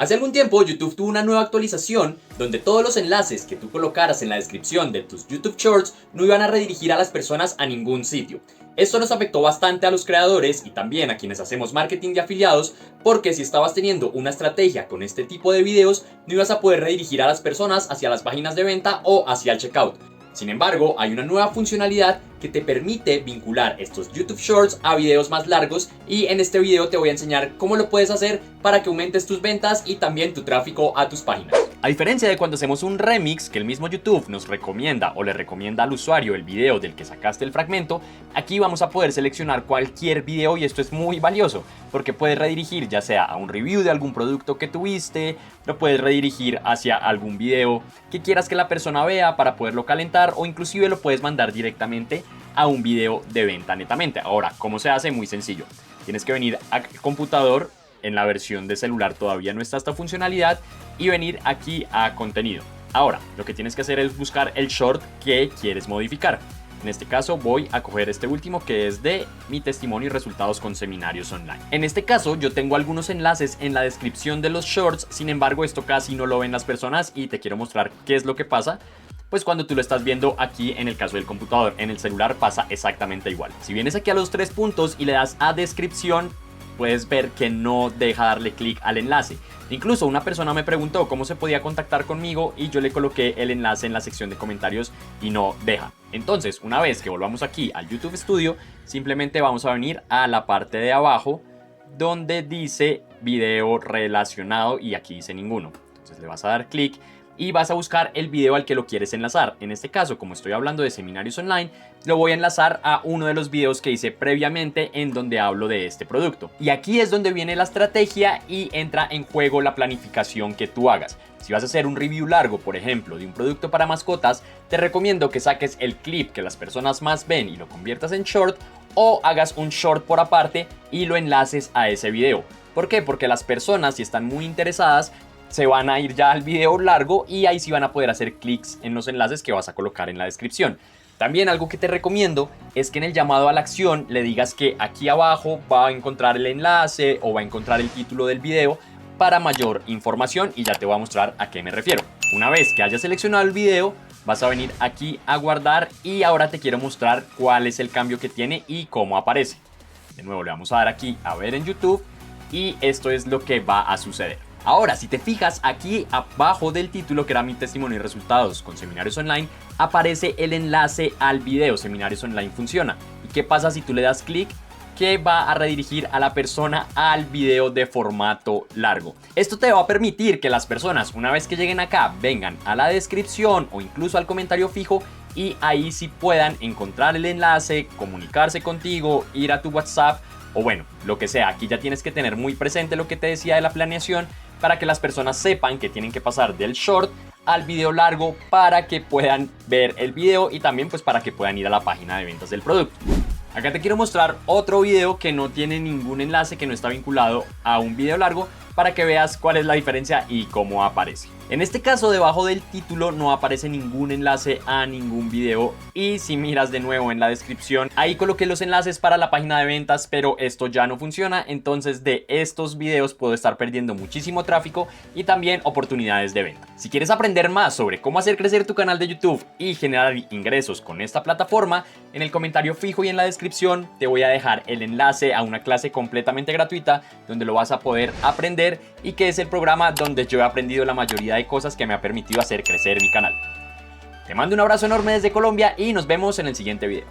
Hace algún tiempo YouTube tuvo una nueva actualización donde todos los enlaces que tú colocaras en la descripción de tus YouTube Shorts no iban a redirigir a las personas a ningún sitio. Esto nos afectó bastante a los creadores y también a quienes hacemos marketing de afiliados, porque si estabas teniendo una estrategia con este tipo de videos no ibas a poder redirigir a las personas hacia las páginas de venta o hacia el checkout. Sin embargo, hay una nueva funcionalidad que te permite vincular estos YouTube Shorts a videos más largos, y en este video te voy a enseñar cómo lo puedes hacer para que aumentes tus ventas y también tu tráfico a tus páginas. A diferencia de cuando hacemos un remix que el mismo YouTube nos recomienda o le recomienda al usuario el video del que sacaste el fragmento, aquí vamos a poder seleccionar cualquier video y esto es muy valioso porque puedes redirigir ya sea a un review de algún producto que tuviste, lo puedes redirigir hacia algún video que quieras que la persona vea para poderlo calentar, o inclusive lo puedes mandar directamente a un video de venta netamente. Ahora, ¿cómo se hace? Muy sencillo. Tienes que venir al computador. En la versión de celular todavía no está esta funcionalidad, y venir aquí a contenido. Ahora, lo que tienes que hacer es buscar el short que quieres modificar. En este caso voy a coger este último, que es de mi testimonio y resultados con seminarios online. En este caso yo tengo algunos enlaces en la descripción de los shorts, sin embargo esto casi no lo ven las personas y te quiero mostrar qué es lo que pasa. Pues cuando tú lo estás viendo aquí en el caso del computador, en el celular pasa exactamente igual. Si vienes aquí a los tres puntos y le das a descripción, puedes ver que no deja darle clic al enlace. Incluso una persona me preguntó cómo se podía contactar conmigo y yo le coloqué el enlace en la sección de comentarios y no deja. Entonces, una vez que volvamos aquí al YouTube Studio, simplemente vamos a venir a la parte de abajo donde dice video relacionado y aquí dice ninguno. Entonces le vas a dar clic y vas a buscar el video al que lo quieres enlazar. En este caso, como estoy hablando de seminarios online, lo voy a enlazar a uno de los videos que hice previamente en donde hablo de este producto. Y aquí es donde viene la estrategia y entra en juego la planificación que tú hagas. Si vas a hacer un review largo, por ejemplo, de un producto para mascotas, te recomiendo que saques el clip que las personas más ven y lo conviertas en short, o hagas un short por aparte y lo enlaces a ese video. ¿Por qué? Porque las personas, si están muy interesadas, se van a ir ya al video largo y ahí sí van a poder hacer clics en los enlaces que vas a colocar en la descripción. También algo que te recomiendo es que en el llamado a la acción le digas que aquí abajo va a encontrar el enlace o va a encontrar el título del video para mayor información, y ya te voy a mostrar a qué me refiero. Una vez que hayas seleccionado el video, vas a venir aquí a guardar y ahora te quiero mostrar cuál es el cambio que tiene y cómo aparece. De nuevo le vamos a dar aquí a ver en YouTube y esto es lo que va a suceder. Ahora, si te fijas aquí abajo del título, que era mi testimonio y resultados con seminarios online, aparece el enlace al video Seminarios Online Funciona. ¿Y qué pasa si tú le das clic? Que va a redirigir a la persona al video de formato largo. Esto te va a permitir que las personas, una vez que lleguen acá, vengan a la descripción o incluso al comentario fijo y ahí sí puedan encontrar el enlace, comunicarse contigo, ir a tu WhatsApp o bueno, lo que sea. Aquí ya tienes que tener muy presente lo que te decía de la planeación para que las personas sepan que tienen que pasar del short al video largo para que puedan ver el video y también pues para que puedan ir a la página de ventas del producto. Acá te quiero mostrar otro video que no tiene ningún enlace, que no está vinculado a un video largo, para que veas cuál es la diferencia y cómo aparece. En este caso, debajo del título no aparece ningún enlace a ningún video, y si miras de nuevo en la descripción, ahí coloqué los enlaces para la página de ventas, pero esto ya no funciona. Entonces de estos videos puedo estar perdiendo muchísimo tráfico y también oportunidades de venta. Si quieres aprender más sobre cómo hacer crecer tu canal de YouTube y generar ingresos con esta plataforma, en el comentario fijo y en la descripción te voy a dejar el enlace a una clase completamente gratuita donde lo vas a poder aprender, y que es el programa donde yo he aprendido la mayoría de cosas que me ha permitido hacer crecer mi canal. Te mando un abrazo enorme desde Colombia y nos vemos en el siguiente video.